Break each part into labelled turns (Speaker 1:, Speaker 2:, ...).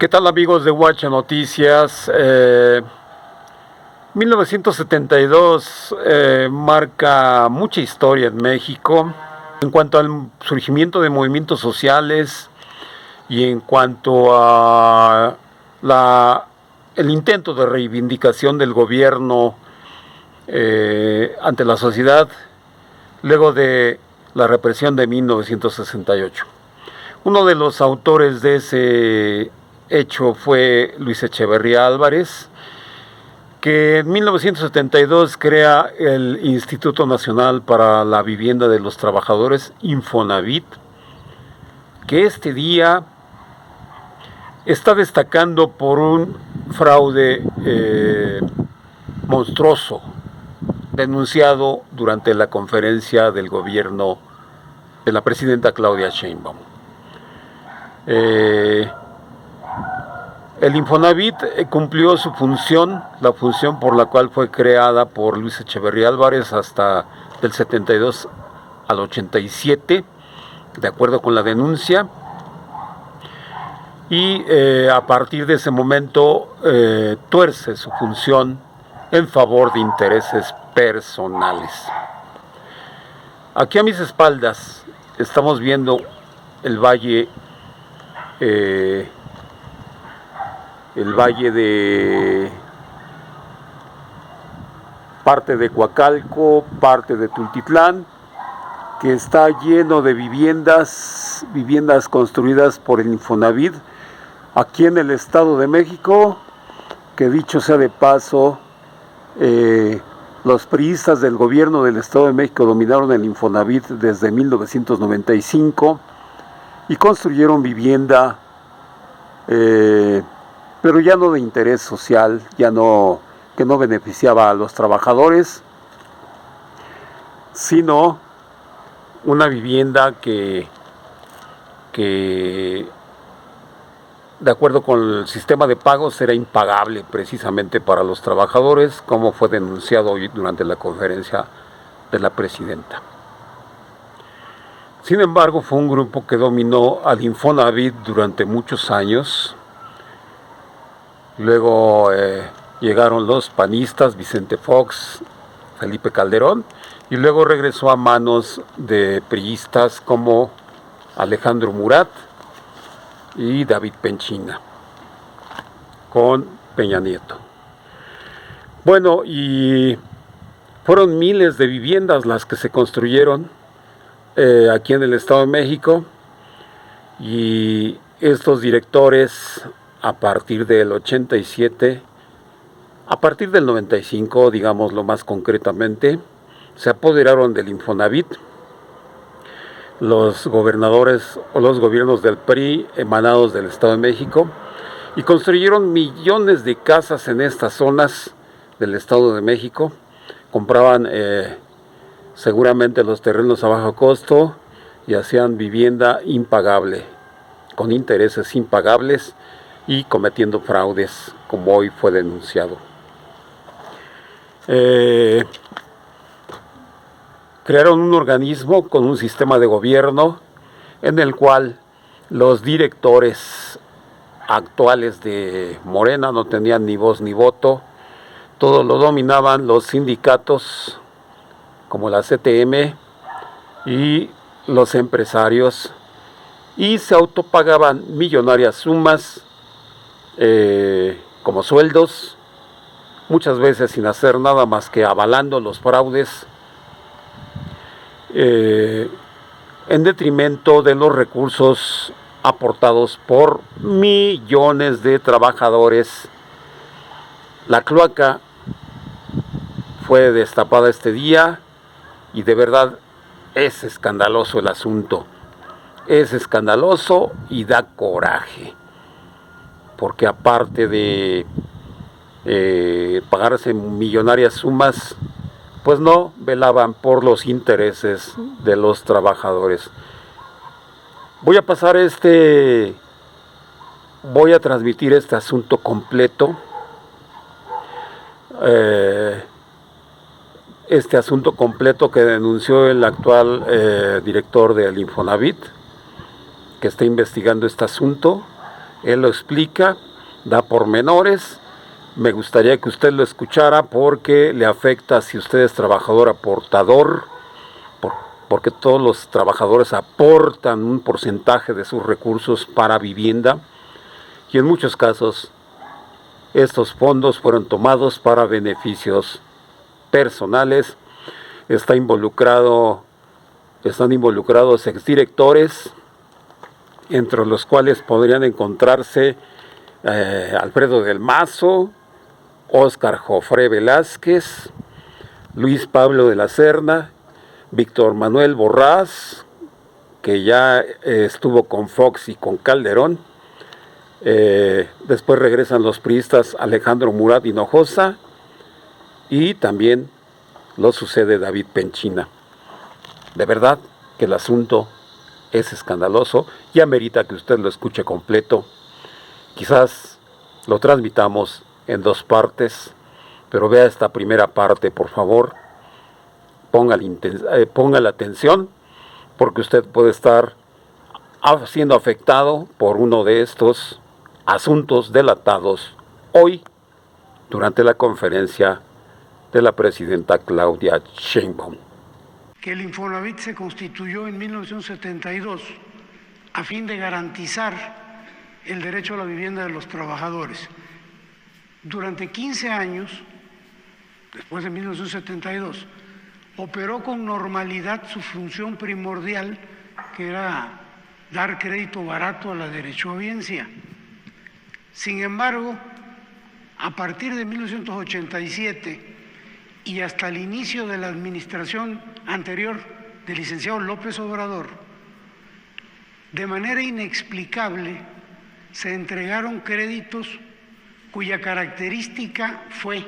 Speaker 1: ¿Qué tal, amigos de Huacha Noticias? 1972 marca mucha historia en México en cuanto al surgimiento de movimientos sociales y en cuanto a el intento de reivindicación del gobierno ante la sociedad luego de la represión de 1968. Uno de los autores de ese hecho fue Luis Echeverría Álvarez, que en 1972 crea el Instituto Nacional para la Vivienda de los Trabajadores, Infonavit, que este día está destacando por un fraude monstruoso denunciado durante la conferencia del gobierno de la presidenta Claudia Sheinbaum. El Infonavit cumplió su función, la función por la cual fue creada por Luis Echeverría Álvarez hasta del 72 al 87, de acuerdo con la denuncia, y a partir de ese momento tuerce su función en favor de intereses personales. Aquí a mis espaldas estamos viendo el valle de parte de Coacalco, parte de Tultitlán, que está lleno de viviendas construidas por el Infonavit aquí en el Estado de México, que dicho sea de paso, los priistas del gobierno del Estado de México dominaron el Infonavit desde 1995 y construyeron vivienda, pero ya no de interés social, que no beneficiaba a los trabajadores, sino una vivienda que de acuerdo con el sistema de pagos era impagable precisamente para los trabajadores, como fue denunciado hoy durante la conferencia de la presidenta. Sin embargo, fue un grupo que dominó al Infonavit durante muchos años. Luego llegaron los panistas, Vicente Fox, Felipe Calderón, y luego regresó a manos de priistas como Alejandro Murat y David Penchina, con Peña Nieto. Bueno, y fueron miles de viviendas las que se construyeron aquí en el Estado de México, y estos directores a partir del 87, a partir del 95, digámoslo más concretamente, se apoderaron del Infonavit. Los gobernadores o los gobiernos del PRI emanados del Estado de México, y construyeron millones de casas en estas zonas del Estado de México. Compraban seguramente los terrenos a bajo costo y hacían vivienda impagable, con intereses impagables y cometiendo fraudes, como hoy fue denunciado. Crearon un organismo con un sistema de gobierno en el cual los directores actuales de Morena no tenían ni voz ni voto. Todo lo dominaban los sindicatos como la CTM y los empresarios, y se autopagaban millonarias sumas como sueldos, muchas veces sin hacer nada más que avalando los fraudes, en detrimento de los recursos aportados por millones de trabajadores. La cloaca fue destapada este día, y de verdad es escandaloso el asunto. Es escandaloso y da coraje, porque aparte de pagarse millonarias sumas, pues no velaban por los intereses de los trabajadores. Voy a transmitir este asunto completo, que denunció el actual director del Infonavit, que está investigando este asunto, Él lo explica, da pormenores. Me gustaría que usted lo escuchara porque le afecta si usted es trabajador aportador, porque todos los trabajadores aportan un porcentaje de sus recursos para vivienda y en muchos casos estos fondos fueron tomados para beneficios personales. Están involucrados exdirectores, entre los cuales podrían encontrarse Alfredo del Mazo, Óscar Jofré Velázquez, Luis Pablo de la Serna, Víctor Manuel Borrás, que ya estuvo con Fox y con Calderón. Después regresan los priistas Alejandro Murat Hinojosa y también lo sucede David Penchina. De verdad que el asunto es escandaloso y amerita que usted lo escuche completo. Quizás lo transmitamos en dos partes, pero vea esta primera parte, por favor. Ponga la atención, porque usted puede estar siendo afectado por uno de estos asuntos delatados hoy durante la conferencia de la presidenta Claudia Sheinbaum.
Speaker 2: Que el Infonavit se constituyó en 1972 a fin de garantizar el derecho a la vivienda de los trabajadores. Durante 15 años, después de 1972, operó con normalidad su función primordial, que era dar crédito barato a la derechohabiencia. Sin embargo, a partir de 1987 y hasta el inicio de la administración anterior del licenciado López Obrador, de manera inexplicable se entregaron créditos cuya característica fue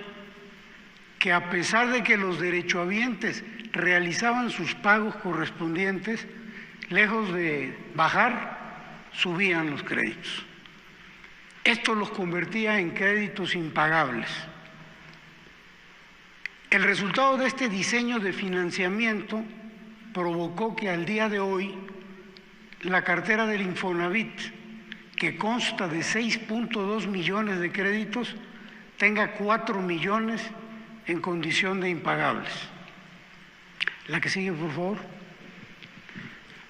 Speaker 2: que, a pesar de que los derechohabientes realizaban sus pagos correspondientes, lejos de bajar, subían los créditos. Esto los convertía en créditos impagables. El resultado de este diseño de financiamiento provocó que al día de hoy la cartera del Infonavit, que consta de 6.2 millones de créditos, tenga 4 millones en condición de impagables. La que sigue, por favor.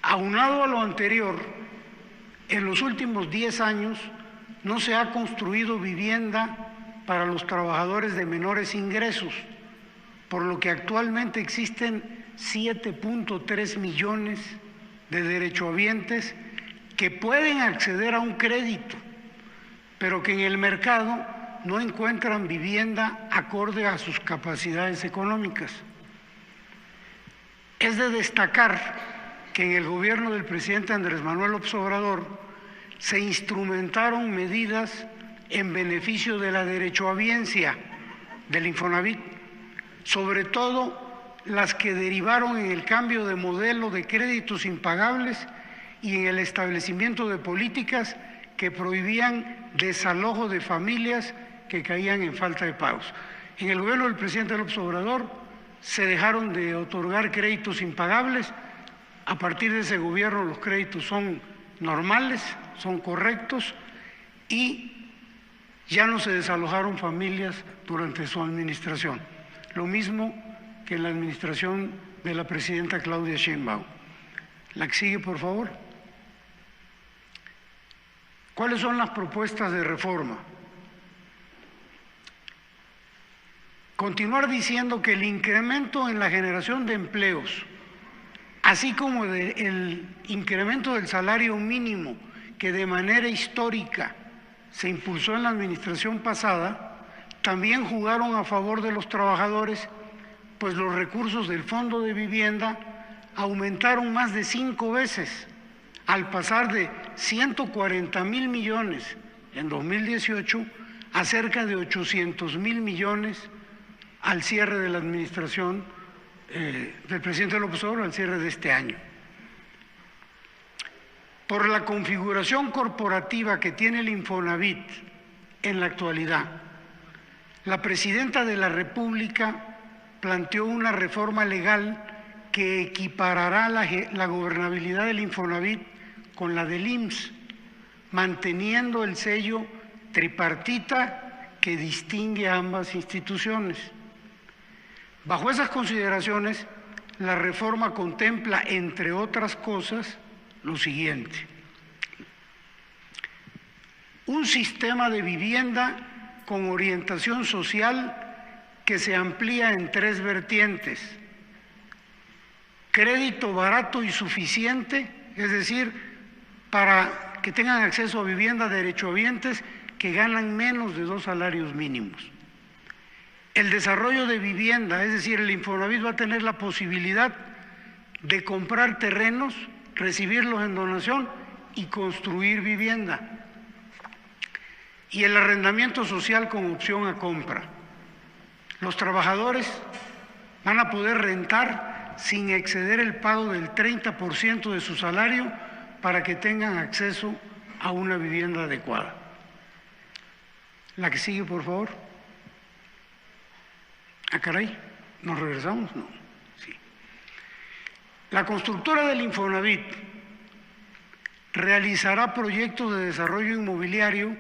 Speaker 2: Aunado a lo anterior, en los últimos 10 años no se ha construido vivienda para los trabajadores de menores ingresos, por lo que actualmente existen 7.3 millones de derechohabientes que pueden acceder a un crédito, pero que en el mercado no encuentran vivienda acorde a sus capacidades económicas. Es de destacar que en el gobierno del presidente Andrés Manuel López Obrador se instrumentaron medidas en beneficio de la derechohabiencia del Infonavit, sobre todo las que derivaron en el cambio de modelo de créditos impagables y en el establecimiento de políticas que prohibían desalojo de familias que caían en falta de pagos. En el gobierno del presidente López Obrador se dejaron de otorgar créditos impagables. A partir de ese gobierno los créditos son normales, son correctos, y ya no se desalojaron familias durante su administración. Lo mismo que en la administración de la presidenta Claudia Sheinbaum. La que sigue, por favor. ¿Cuáles son las propuestas de reforma? Continuar diciendo que el incremento en la generación de empleos, así como el incremento del salario mínimo que de manera histórica se impulsó en la administración pasada, también jugaron a favor de los trabajadores, pues los recursos del Fondo de Vivienda aumentaron más de 5 veces, al pasar de 140,000 millones en 2018 a cerca de 800,000 millones al cierre de la administración del presidente López Obrador, al cierre de este año. Por la configuración corporativa que tiene el Infonavit en la actualidad, la presidenta de la República planteó una reforma legal que equiparará la gobernabilidad del Infonavit con la del IMSS, manteniendo el sello tripartita que distingue a ambas instituciones. Bajo esas consideraciones, la reforma contempla, entre otras cosas, lo siguiente: un sistema de vivienda con orientación social que se amplía en 3 vertientes: crédito barato y suficiente, es decir, para que tengan acceso a vivienda derechohabientes que ganan menos de 2 salarios mínimos. El desarrollo de vivienda, es decir, el Infonavit va a tener la posibilidad de comprar terrenos, recibirlos en donación y construir vivienda. Y el arrendamiento social con opción a compra. Los trabajadores van a poder rentar sin exceder el pago del 30% de su salario para que tengan acceso a una vivienda adecuada. La que sigue, por favor. Ah, caray, ¿nos regresamos? No. Sí. La constructora del Infonavit realizará proyectos de desarrollo inmobiliario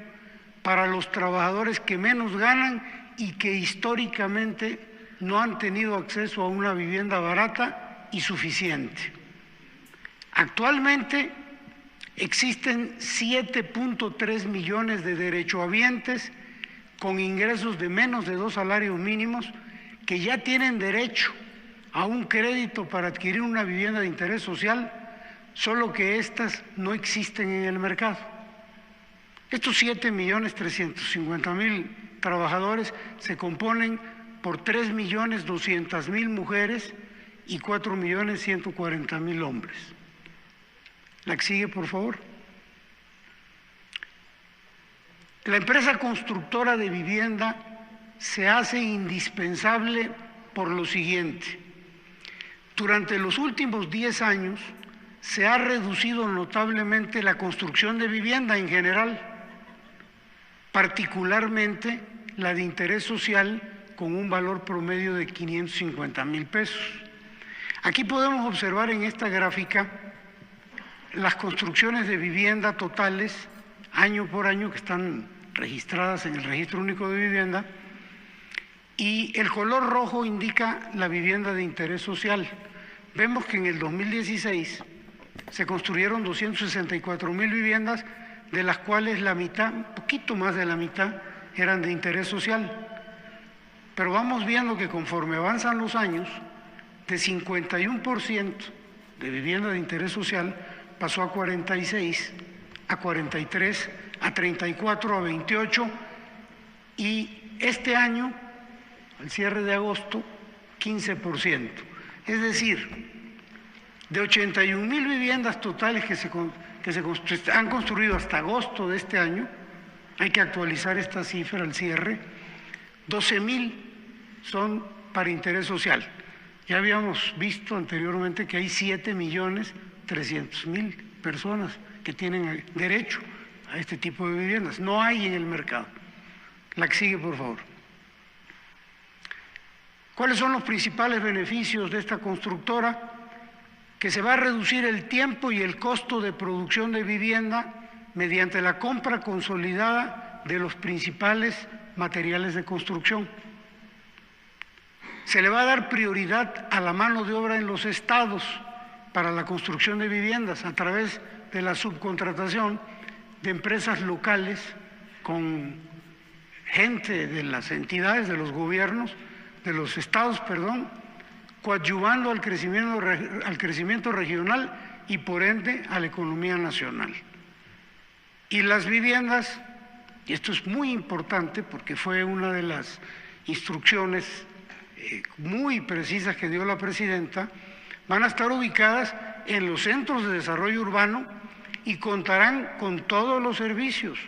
Speaker 2: para los trabajadores que menos ganan y que históricamente no han tenido acceso a una vivienda barata y suficiente. Actualmente existen 7.3 millones de derechohabientes con ingresos de menos de 2 salarios mínimos que ya tienen derecho a un crédito para adquirir una vivienda de interés social, solo que estas no existen en el mercado. Estos 7.350.000 trabajadores se componen por 3.200.000 mujeres y 4.140.000 hombres. La que sigue, por favor. La empresa constructora de vivienda se hace indispensable por lo siguiente: durante los últimos 10 años se ha reducido notablemente la construcción de vivienda en general, particularmente la de interés social, con un valor promedio de 550,000 pesos. Aquí podemos observar en esta gráfica las construcciones de vivienda totales año por año que están registradas en el Registro Único de Vivienda, y el color rojo indica la vivienda de interés social. Vemos que en el 2016 se construyeron 264,000 viviendas, de las cuales la mitad, un poquito más de la mitad, eran de interés social. Pero vamos viendo que conforme avanzan los años, de 51% de vivienda de interés social pasó a 46, a 43, a 34, a 28, y este año, al cierre de agosto, 15%. Es decir, de 81,000 viviendas totales que se han construido hasta agosto de este año, hay que actualizar esta cifra al cierre, 12,000 son para interés social. Ya habíamos visto anteriormente que hay 7.300.000 personas que tienen derecho a este tipo de viviendas. No hay en el mercado. La que sigue, por favor. ¿Cuáles son los principales beneficios de esta constructora? Que se va a reducir el tiempo y el costo de producción de vivienda mediante la compra consolidada de los principales materiales de construcción. Se le va a dar prioridad a la mano de obra en los estados para la construcción de viviendas a través de la subcontratación de empresas locales con gente de las entidades, de los gobiernos, de los estados, coadyuvando al crecimiento regional y por ende a la economía nacional. Y las viviendas, y esto es muy importante porque fue una de las instrucciones muy precisas que dio la presidenta, van a estar ubicadas en los centros de desarrollo urbano y contarán con todos los servicios: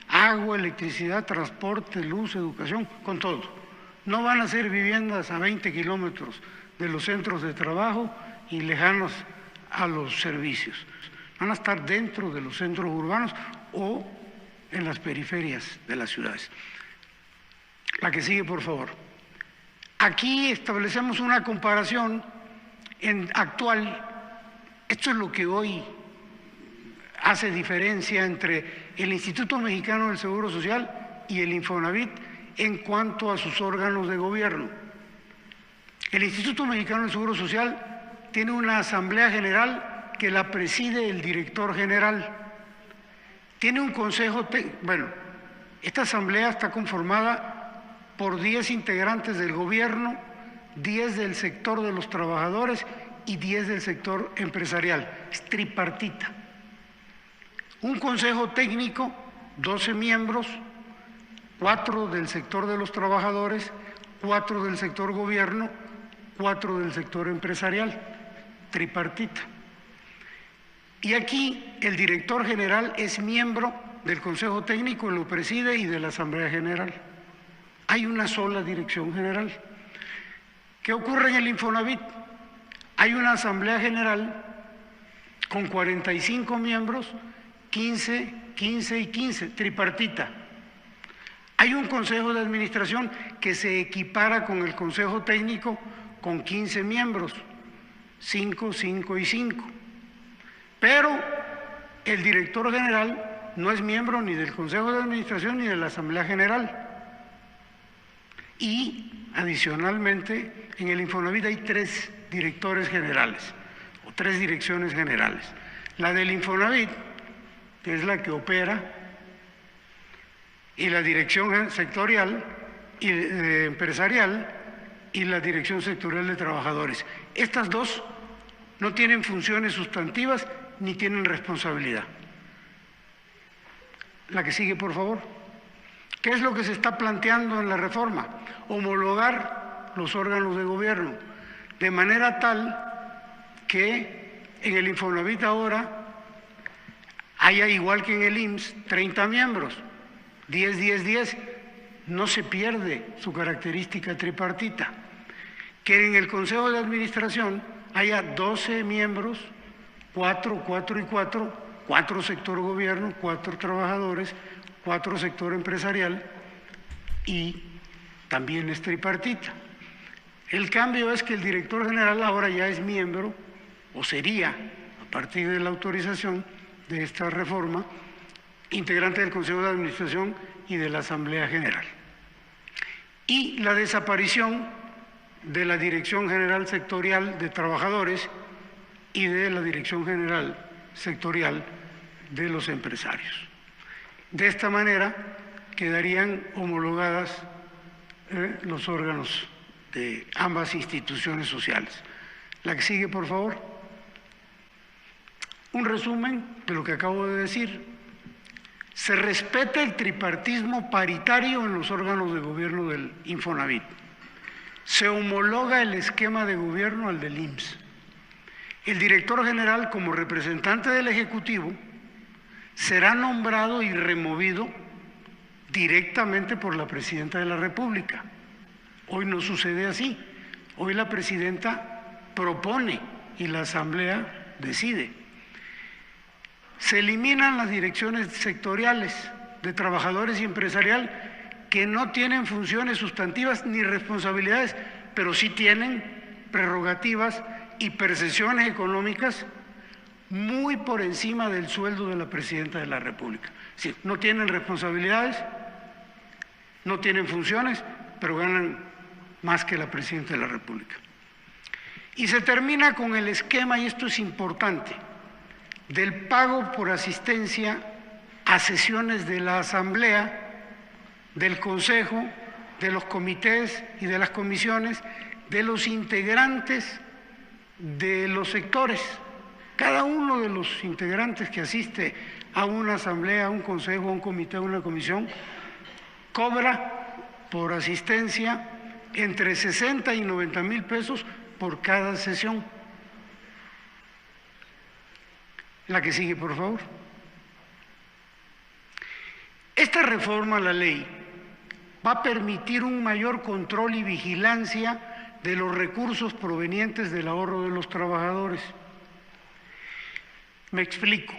Speaker 2: agua, electricidad, transporte, luz, educación, con todo. No van a ser viviendas a 20 kilómetros de los centros de trabajo y lejanos a los servicios. Van a estar dentro de los centros urbanos o en las periferias de las ciudades. La que sigue, por favor. Aquí establecemos una comparación actual. Esto es lo que hoy hace diferencia entre el Instituto Mexicano del Seguro Social y el Infonavit en cuanto a sus órganos de gobierno. El Instituto Mexicano del Seguro Social tiene una asamblea general que la preside el director general. Tiene un consejo, esta asamblea está conformada por 10 integrantes del gobierno, 10 del sector de los trabajadores y 10 del sector empresarial. Es tripartita. Un consejo técnico, 12 miembros, 4 del sector de los trabajadores, 4 del sector gobierno, 4 del sector empresarial, tripartita. Y aquí el director general es miembro del Consejo Técnico, lo preside, y de la Asamblea General. Hay una sola dirección general. ¿Qué ocurre en el Infonavit? Hay una Asamblea General con 45 miembros, 15, 15 y 15, tripartita. Hay un Consejo de Administración que se equipara con el Consejo Técnico con 15 miembros, 5, 5 y 5. Pero el director general no es miembro ni del Consejo de Administración ni de la Asamblea General. Y adicionalmente en el Infonavit hay 3 directores generales o 3 direcciones generales. La del Infonavit, que es la que opera, y la dirección sectorial y empresarial y la dirección sectorial de trabajadores. Estas 2 no tienen funciones sustantivas ni tienen responsabilidad. La que sigue, por favor. ¿Qué es lo que se está planteando en la reforma? Homologar los órganos de gobierno, de manera tal que en el Infonavit ahora haya, igual que en el IMSS, 30 miembros, 10, 10, 10, no se pierde su característica tripartita. Que en el Consejo de Administración haya 12 miembros, 4, 4 y 4, 4 sector gobierno, 4 trabajadores, 4 sector empresarial, y también es tripartita. El cambio es que el director general ahora ya es miembro, o sería, a partir de la autorización de esta reforma, integrante del Consejo de Administración y de la Asamblea General. Y la desaparición de la Dirección General Sectorial de Trabajadores y de la Dirección General Sectorial de los Empresarios. De esta manera quedarían homologadas los órganos de ambas instituciones sociales. La que sigue, por favor. Un resumen de lo que acabo de decir. Se respeta el tripartismo paritario en los órganos de gobierno del Infonavit. Se homologa el esquema de gobierno al del IMSS. El director general, como representante del Ejecutivo, será nombrado y removido directamente por la Presidenta de la República. Hoy no sucede así. Hoy la Presidenta propone y la Asamblea decide. Se eliminan las direcciones sectoriales de trabajadores y empresarial que no tienen funciones sustantivas ni responsabilidades, pero sí tienen prerrogativas y percepciones económicas muy por encima del sueldo de la Presidenta de la República. Sí, no tienen responsabilidades, no tienen funciones, pero ganan más que la Presidenta de la República. Y se termina con el esquema, y esto es importante, del pago por asistencia a sesiones de la Asamblea, del Consejo, de los comités y de las comisiones, de los integrantes de los sectores. Cada uno de los integrantes que asiste a una asamblea, a un consejo, a un comité, a una comisión, cobra por asistencia entre 60 y 90 mil pesos por cada sesión. La que sigue, por favor. Esta reforma a la ley va a permitir un mayor control y vigilancia de los recursos provenientes del ahorro de los trabajadores. Me explico.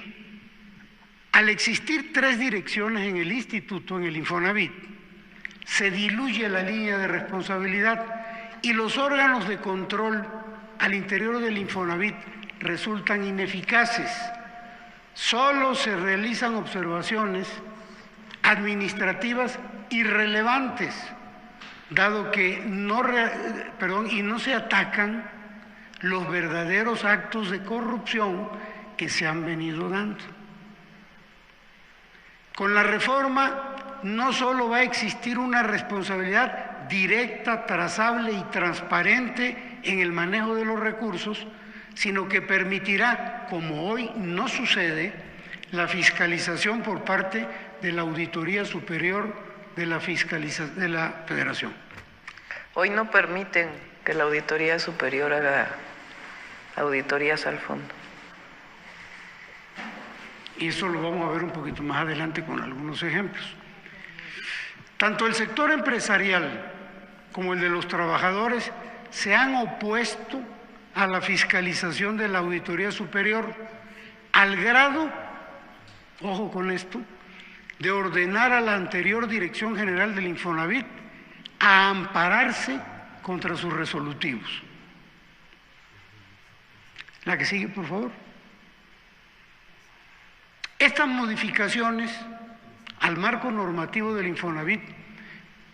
Speaker 2: Al existir 3 direcciones en el instituto, en el Infonavit, se diluye la línea de responsabilidad y los órganos de control al interior del Infonavit resultan ineficaces, solo se realizan observaciones administrativas irrelevantes, dado que no se atacan los verdaderos actos de corrupción que se han venido dando. Con la reforma no solo va a existir una responsabilidad directa, trazable y transparente en el manejo de los recursos, sino que permitirá, como hoy no sucede, la fiscalización por parte de la Auditoría Superior de la Federación.
Speaker 3: Hoy no permiten que la Auditoría Superior haga auditorías al fondo.
Speaker 2: Y eso lo vamos a ver un poquito más adelante con algunos ejemplos. Tanto el sector empresarial como el de los trabajadores se han opuesto a la fiscalización de la Auditoría Superior al grado, ojo con esto, de ordenar a la anterior Dirección General del Infonavit a ampararse contra sus resolutivos. La que sigue, por favor. Estas modificaciones al marco normativo del Infonavit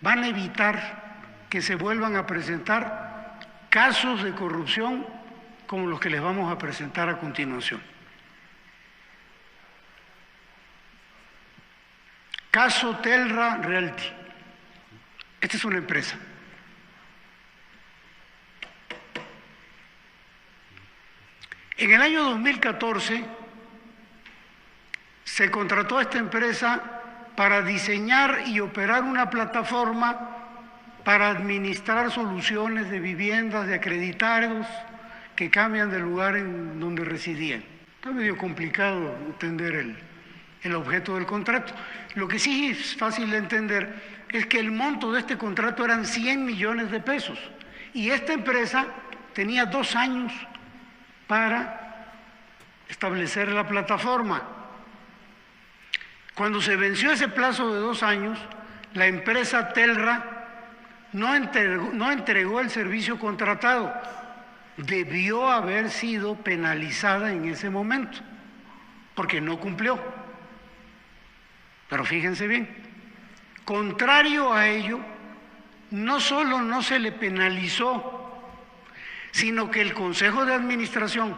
Speaker 2: van a evitar que se vuelvan a presentar casos de corrupción como los que les vamos a presentar a continuación. Caso Telra Realty. Esta es una empresa. En el año 2014 se contrató a esta empresa para diseñar y operar una plataforma para administrar soluciones de viviendas de acreditados que cambian de lugar en donde residían. Está medio complicado entender el objeto del contrato. Lo que sí es fácil de entender es que el monto de este contrato eran 100 millones de pesos y esta empresa tenía 2 años para establecer la plataforma. Cuando se venció ese plazo de 2 años, la empresa Telra no entregó el servicio contratado. Debió haber sido penalizada en ese momento, porque no cumplió. Pero fíjense bien, contrario a ello, no solo no se le penalizó, sino que el Consejo de Administración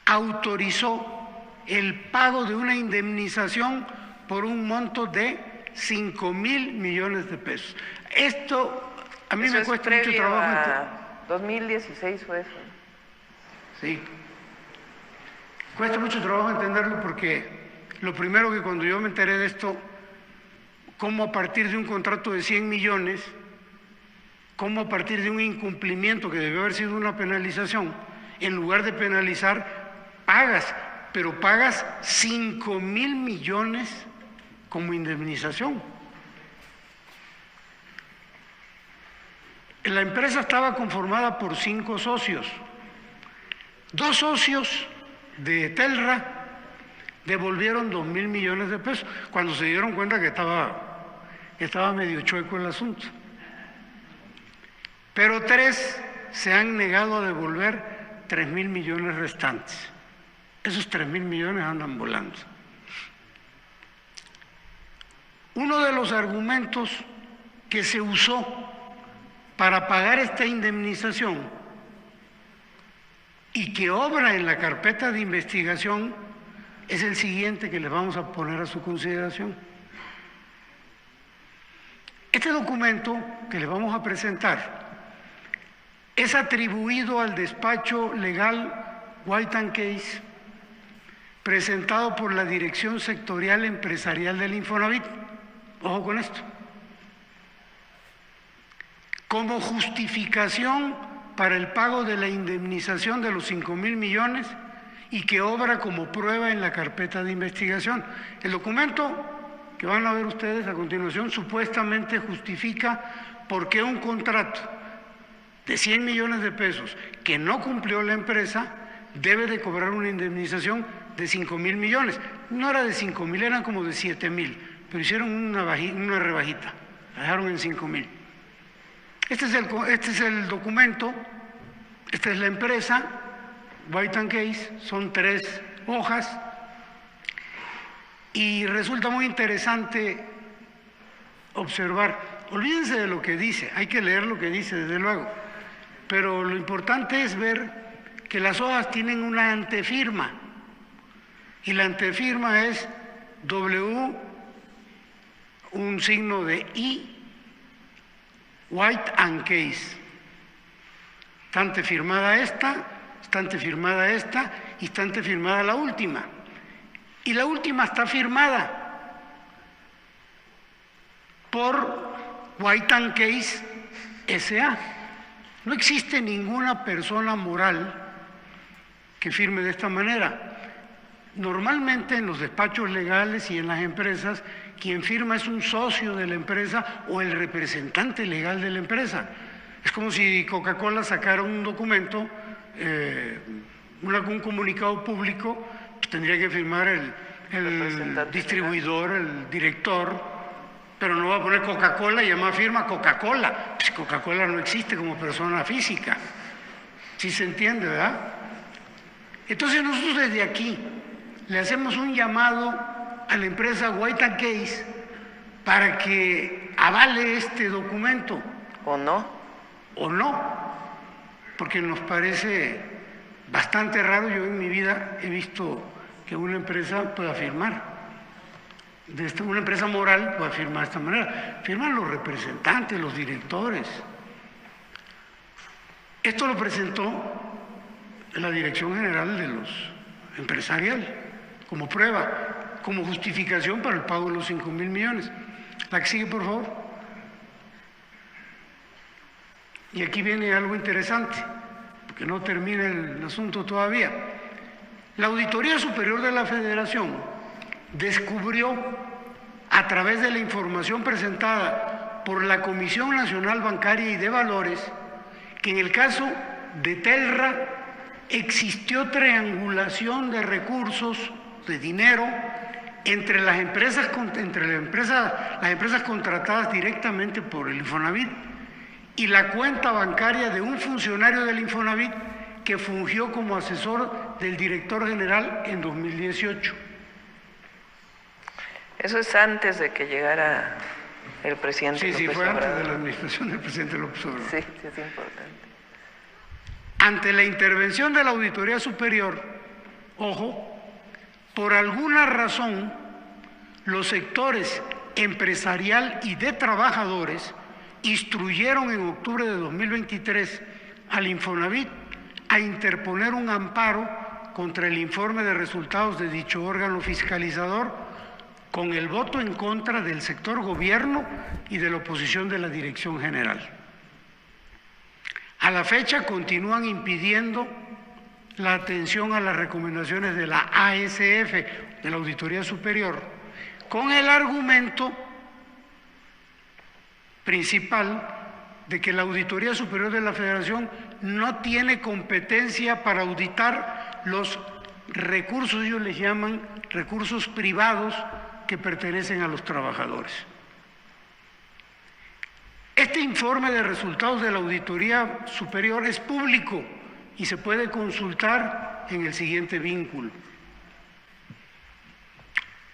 Speaker 2: autorizó el pago de una indemnización por un monto de 5,000 millones de pesos. Esto a mí me cuesta mucho trabajo.
Speaker 3: 2016 fue eso.
Speaker 2: Sí. Cuesta mucho trabajo entenderlo porque lo primero que cuando yo me enteré de esto, cómo a partir de un contrato de 100 millones, cómo a partir de un incumplimiento que debió haber sido una penalización, en lugar de penalizar, pagas, pero pagas 5,000 millones como indemnización. La empresa estaba conformada por 5 socios. 2 socios de Telra devolvieron 2,000 millones de pesos cuando se dieron cuenta que estaba medio chueco el asunto. Pero 3 se han negado a devolver 3,000 millones restantes. Esos 3,000 millones andan volando. Uno de los argumentos que se usó para pagar esta indemnización y que obra en la carpeta de investigación es el siguiente que les vamos a poner a su consideración. Este documento que les vamos a presentar es atribuido al despacho legal White & Case presentado por la Dirección Sectorial Empresarial del Infonavit. Ojo con esto. Como justificación para el pago de la indemnización de los 5,000 millones y que obra como prueba en la carpeta de investigación. El documento que van a ver ustedes a continuación supuestamente justifica por qué un contrato de 100 millones de pesos que no cumplió la empresa debe de cobrar una indemnización de 5,000 millones. No era de 5,000, eran como de 7,000, pero hicieron una rebajita, la dejaron en 5,000. Este es el documento, esta es la empresa, White & Case, son 3 hojas, y resulta muy interesante observar. Olvídense de lo que dice, hay que leer lo que dice, desde luego, pero lo importante es ver que las hojas tienen una antefirma, y la antefirma es W, un signo de I, White and Case. Está antefirmada esta, está antefirmada esta y está antefirmada la última. Y la última está firmada por White and Case S.A. No existe ninguna persona moral que firme de esta manera. Normalmente en los despachos legales y en las empresas, quien firma es un socio de la empresa o el representante legal de la empresa. Es como si Coca-Cola sacara un documento, un comunicado público, pues tendría que firmar el distribuidor, el director, pero no va a poner Coca-Cola y además firma Coca-Cola. Pues Coca-Cola no existe como persona física. ¿Sí se entiende, verdad? Entonces nosotros desde aquí le hacemos un llamado a la empresa White and Case para que avale este documento.
Speaker 3: ¿O no?
Speaker 2: O no, porque nos parece bastante raro. Yo en mi vida he visto que una empresa pueda firmar, una empresa moral pueda firmar de esta manera. Firman los representantes, los directores. Esto lo presentó la Dirección General de los Empresarial como prueba, como justificación para el pago de los 5.000 millones. La que sigue, por favor. Y aquí viene algo interesante, porque no termina el asunto todavía. La Auditoría Superior de la Federación descubrió, a través de la información presentada por la Comisión Nacional Bancaria y de Valores, que en el caso de Telra existió triangulación de recursos, de dinero, entre las empresas contratadas directamente por el Infonavit y la cuenta bancaria de un funcionario del Infonavit que fungió como asesor del director general en 2018.
Speaker 3: Eso es antes de que llegara el presidente López
Speaker 2: Obrador. Sí, fue antes de la administración del presidente López Obrador.
Speaker 3: Sí, es importante.
Speaker 2: Ante la intervención de la Auditoría Superior, ojo, por alguna razón, los sectores empresarial y de trabajadores instruyeron en octubre de 2023 al Infonavit a interponer un amparo contra el informe de resultados de dicho órgano fiscalizador, con el voto en contra del sector gobierno y de la oposición de la Dirección General. A la fecha continúan impidiendo la atención a las recomendaciones de la ASF, de la Auditoría Superior, con el argumento principal de que la Auditoría Superior de la Federación no tiene competencia para auditar los recursos, ellos les llaman recursos privados, que pertenecen a los trabajadores. Este informe de resultados de la Auditoría Superior es público y se puede consultar en el siguiente vínculo.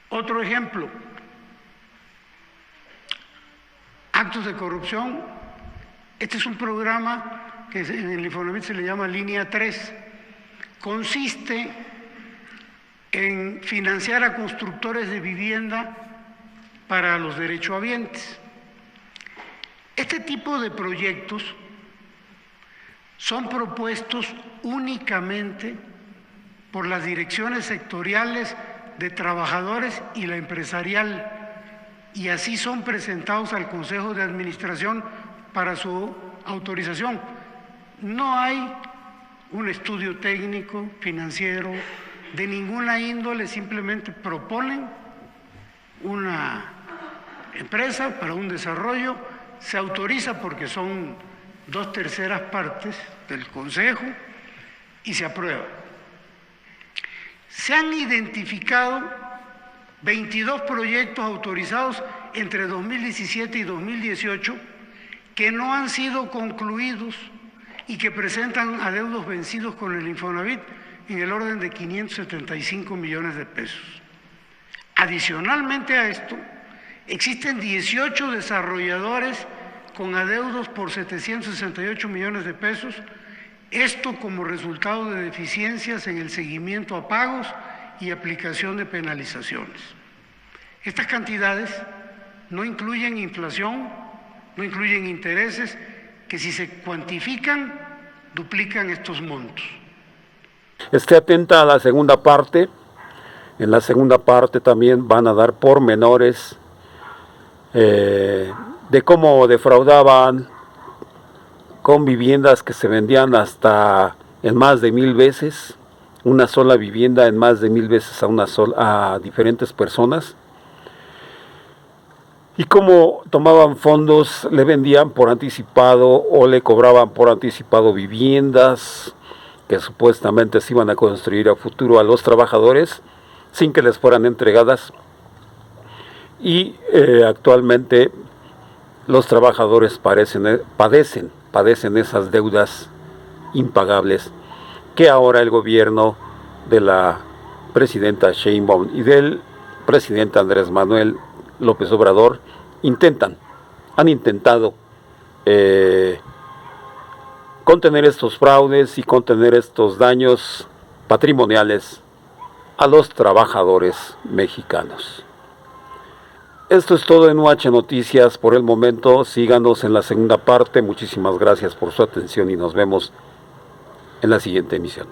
Speaker 2: Otro ejemplo, actos de corrupción. Este es un programa que en el Infonavit se le llama Línea 3. Consiste en financiar a constructores de vivienda para los derechohabientes. Este tipo de proyectos son propuestos únicamente por las direcciones sectoriales de trabajadores y la empresarial, y así son presentados al Consejo de Administración para su autorización. No hay un estudio técnico, financiero, de ninguna índole, simplemente proponen una empresa para un desarrollo, se autoriza porque son 2/3 partes del Consejo y se aprueba. Se han identificado 22 proyectos autorizados entre 2017 y 2018 que no han sido concluidos y que presentan adeudos vencidos con el Infonavit en el orden de 575 millones de pesos. Adicionalmente a esto, existen 18 desarrolladores con adeudos por 768 millones de pesos, esto como resultado de deficiencias en el seguimiento a pagos y aplicación de penalizaciones. Estas cantidades no incluyen inflación, no incluyen intereses, que si se cuantifican, duplican estos montos.
Speaker 1: Esté atenta a la segunda parte. En la segunda parte también van a dar pormenores de cómo defraudaban con viviendas que se vendían hasta en más de 1000 veces, una sola vivienda en más de 1000 veces a diferentes personas, y cómo tomaban fondos, le vendían por anticipado o le cobraban por anticipado viviendas que supuestamente se iban a construir a futuro a los trabajadores sin que les fueran entregadas, y actualmente los trabajadores padecen esas deudas impagables que ahora el gobierno de la presidenta Sheinbaum y del presidente Andrés Manuel López Obrador han intentado contener estos fraudes y contener estos daños patrimoniales a los trabajadores mexicanos. Esto es todo en UH Noticias por el momento. Síganos en la segunda parte. Muchísimas gracias por su atención y nos vemos en la siguiente emisión.